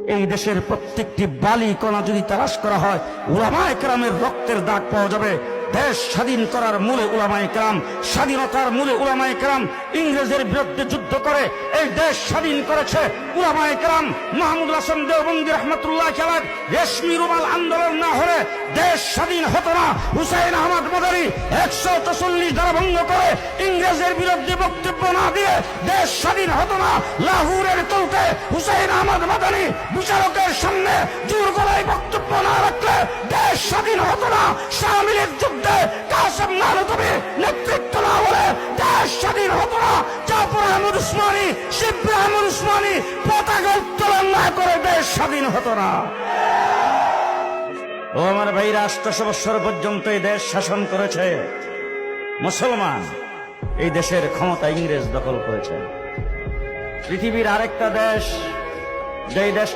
এই দেশের প্রত্যেকটি বালি কণা যদি তালাশ করা হয় উলামায়ে কেরামের রক্তের দাগ পাওয়া যাবে। দেশ স্বাধীন করার মূলে উলামায়ে কেরাম, স্বাধীনতার মূলে উলামায়ে কেরাম ইংরেজের বিরুদ্ধে যুদ্ধ করে এই দেশ স্বাধীন করেছে উলামায়ে কেরাম। মাহমুদুল হাসান দেওবন্দি রহমতুল্লাহ আলাইহি রেশমি রুমাল আন্দোলন না হলে দেশ স্বাধীন হতো না। হুসাইন আহমদ মাদানী 144 ধারা ভঙ্গ করে ইংরেজের বিরুদ্ধে বক্তব্য না দিয়ে দেশ স্বাধীন হতো না। লাহোরের কোর্টে হুসাইন আহমদ মাদানী বিচারকের সামনে জোর গলায় বক্তব্য না রাখলে দেশ স্বাধীন হতো না। শামিলের যুদ্ধে কাসেম নানুতুবি নেতৃত্ব না হলে দেশ স্বাধীন হতো না। জাফর আহমদ উসমানী, শিবলি আহমদ উসমানী পতাকা উত্তোলন না করে দেশ স্বাধীন হতো না। ও আমার ভাইরা, 800 বছর পর্যন্ত এই দেশ শাসন করেছে মুসলমান। এই দেশের ক্ষমতা ইংরেজ দখল করেছে। পৃথিবীর আরেকটা দেশ, যেই দেশ